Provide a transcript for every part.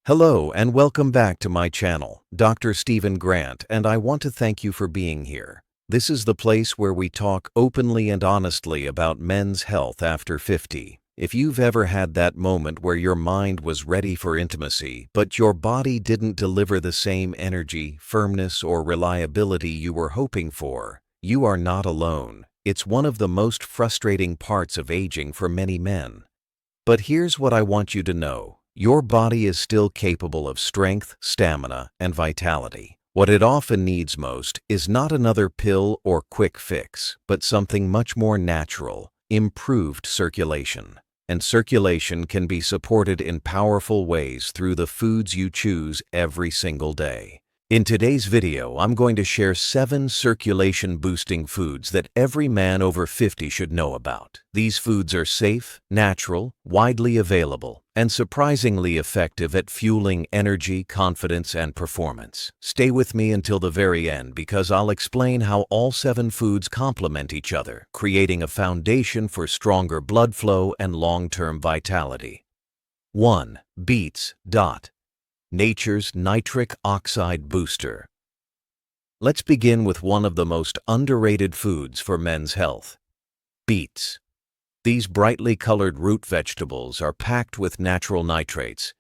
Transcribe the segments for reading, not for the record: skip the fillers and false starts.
Hello and welcome back to my channel, Dr. Stephen Grant, and I want to thank you for being here. This is the place where we talk openly and honestly about men's health after 50. If you've ever had that moment where your mind was ready for intimacy, but your body didn't deliver the same energy, firmness, or reliability you were hoping for, you are not alone. It's one of the most frustrating parts of aging for many men. But here's what I want you to know. Your body is still capable of strength, stamina, and vitality. What it often needs most is not another pill or quick fix, but something much more natural: improved circulation. And circulation can be supported in powerful ways through the foods you choose every single day. In today's video, I'm going to share 7 circulation-boosting foods that every man over 50 should know about. These foods are safe, natural, widely available, and surprisingly effective at fueling energy, confidence, and performance. Stay with me until the very end because I'll explain how all 7 foods complement each other, creating a foundation for stronger blood flow and long-term vitality. 1. Beets. Nature's nitric oxide booster. Let's begin with one of the most underrated foods for men's health: beets. These brightly colored root vegetables are packed with natural nitrates.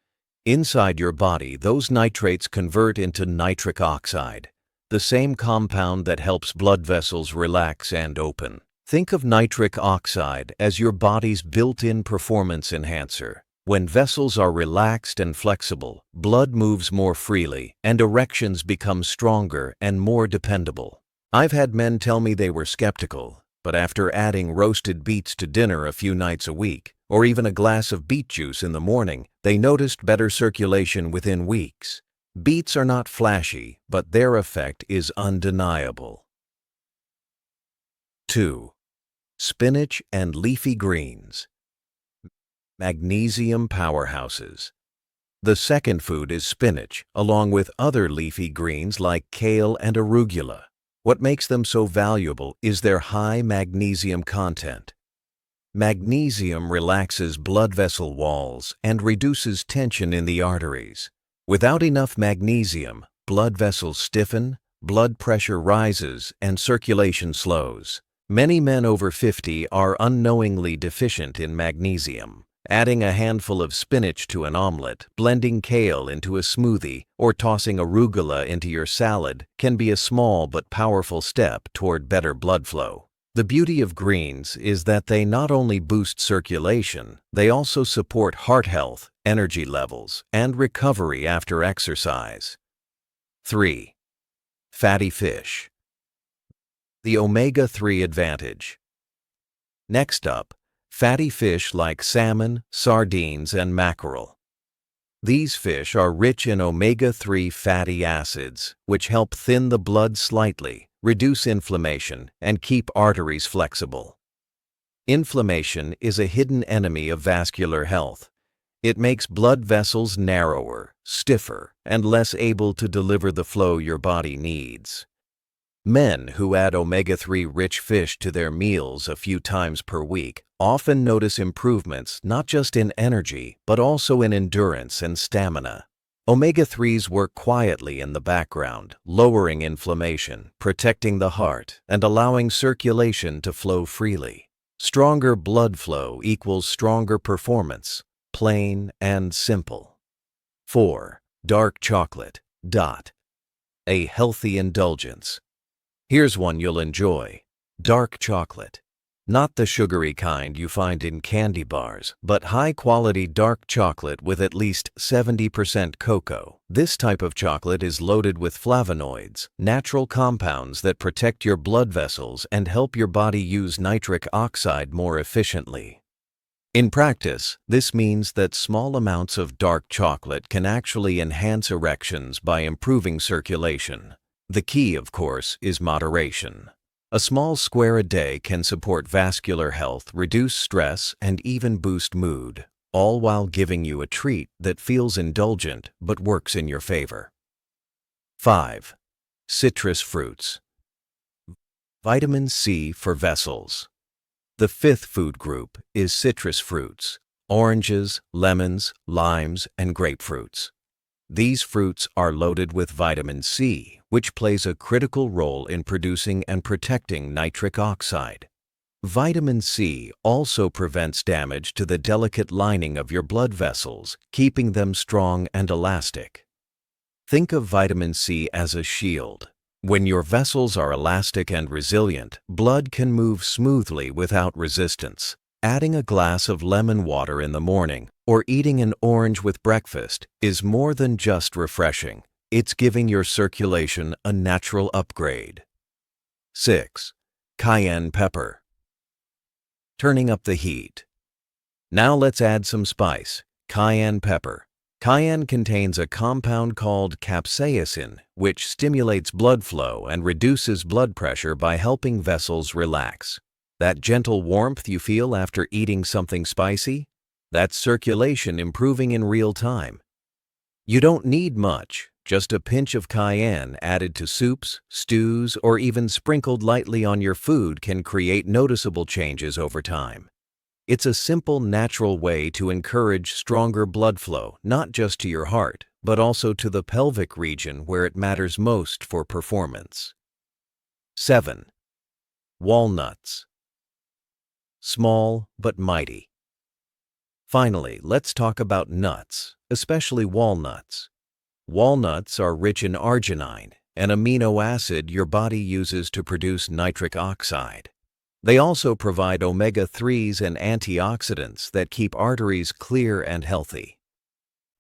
Inside your body, those nitrates convert into nitric oxide, the same compound that helps blood vessels relax and open. Think of nitric oxide as your body's built-in performance enhancer. When vessels are relaxed and flexible, blood moves more freely, and erections become stronger and more dependable. I've had men tell me they were skeptical, but after adding roasted beets to dinner a few nights a week, or even a glass of beet juice in the morning, they noticed better circulation within weeks. Beets are not flashy, but their effect is undeniable. 2. Spinach and leafy greens. Magnesium powerhouses. The second food is spinach, along with other leafy greens like kale and arugula. What makes them so valuable is their high magnesium content. Magnesium relaxes blood vessel walls and reduces tension in the arteries. Without enough magnesium, blood vessels stiffen, blood pressure rises, and circulation slows. Many men over 50 are unknowingly deficient in magnesium. Adding a handful of spinach to an omelet, blending kale into a smoothie, or tossing arugula into your salad can be a small but powerful step toward better blood flow. The beauty of greens is that they not only boost circulation, they also support heart health, energy levels, and recovery after exercise. 3. Fatty fish. The omega-3 advantage. Next up, fatty fish like salmon, sardines, and mackerel. These fish are rich in omega-3 fatty acids, which help thin the blood slightly, reduce inflammation, and keep arteries flexible. Inflammation is a hidden enemy of vascular health. It makes blood vessels narrower, stiffer, and less able to deliver the flow your body needs. Men who add omega-3 rich fish to their meals a few times per week often notice improvements not just in energy, but also in endurance and stamina. Omega-3s work quietly in the background, lowering inflammation, protecting the heart, and allowing circulation to flow freely. Stronger blood flow equals stronger performance, plain and simple. 4. Dark chocolate. A healthy indulgence. Here's one you'll enjoy: dark chocolate. Not the sugary kind you find in candy bars, but high-quality dark chocolate with at least 70% cocoa. This type of chocolate is loaded with flavonoids, natural compounds that protect your blood vessels and help your body use nitric oxide more efficiently. In practice, this means that small amounts of dark chocolate can actually enhance erections by improving circulation. The key, of course, is moderation. A small square a day can support vascular health, reduce stress, and even boost mood, all while giving you a treat that feels indulgent but works in your favor. 5. Citrus fruits. Vitamin C for vessels. The 5th food group is citrus fruits: oranges, lemons, limes, and grapefruits. These fruits are loaded with vitamin C, which plays a critical role in producing and protecting nitric oxide. Vitamin C also prevents damage to the delicate lining of your blood vessels, keeping them strong and elastic. Think of vitamin C as a shield. When your vessels are elastic and resilient, blood can move smoothly without resistance. Adding a glass of lemon water in the morning or eating an orange with breakfast is more than just refreshing. It's giving your circulation a natural upgrade. 6. Cayenne pepper. Turning up the heat. Now let's add some spice. Cayenne pepper. Cayenne contains a compound called capsaicin, which stimulates blood flow and reduces blood pressure by helping vessels relax. That gentle warmth you feel after eating something spicy? That's circulation improving in real time. You don't need much, just a pinch of cayenne added to soups, stews, or even sprinkled lightly on your food can create noticeable changes over time. It's a simple, natural way to encourage stronger blood flow, not just to your heart, but also to the pelvic region where it matters most for performance. 7. Walnuts. Small but mighty. Finally, let's talk about nuts, especially walnuts. Walnuts are rich in arginine, an amino acid your body uses to produce nitric oxide. They also provide omega-3s and antioxidants that keep arteries clear and healthy.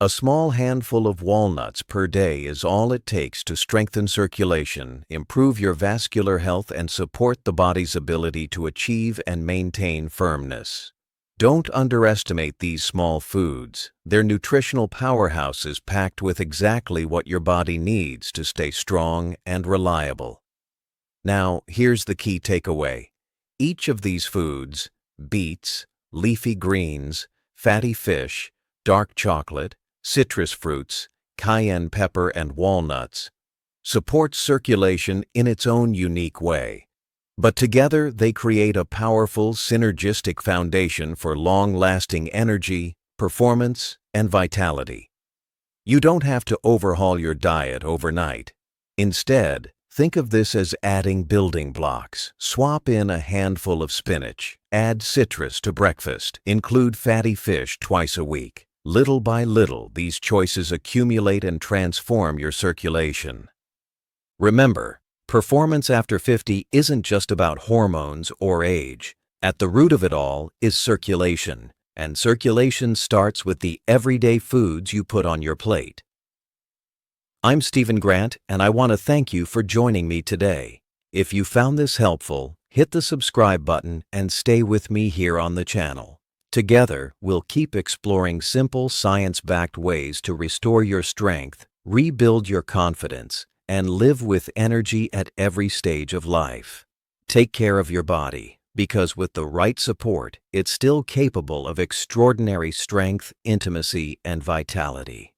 A small handful of walnuts per day is all it takes to strengthen circulation, improve your vascular health, and support the body's ability to achieve and maintain firmness. Don't underestimate these small foods. They're nutritional powerhouses packed with exactly what your body needs to stay strong and reliable. Now, here's the key takeaway. Each of these foods, beets, leafy greens, fatty fish, dark chocolate, citrus fruits, cayenne pepper, and walnuts, supports circulation in its own unique way. But together they create a powerful, synergistic foundation for long-lasting energy, performance, and vitality. You don't have to overhaul your diet overnight. Instead, think of this as adding building blocks. Swap in a handful of spinach, add citrus to breakfast, include fatty fish twice a week. Little by little, these choices accumulate and transform your circulation. Remember, performance after 50 isn't just about hormones or age. At the root of it all is circulation, and circulation starts with the everyday foods you put on your plate. I'm Stephen Grant, and I want to thank you for joining me today. If you found this helpful, hit the subscribe button and stay with me here on the channel. Together, we'll keep exploring simple, science-backed ways to restore your strength, rebuild your confidence, and live with energy at every stage of life. Take care of your body, because with the right support, it's still capable of extraordinary strength, intimacy, and vitality.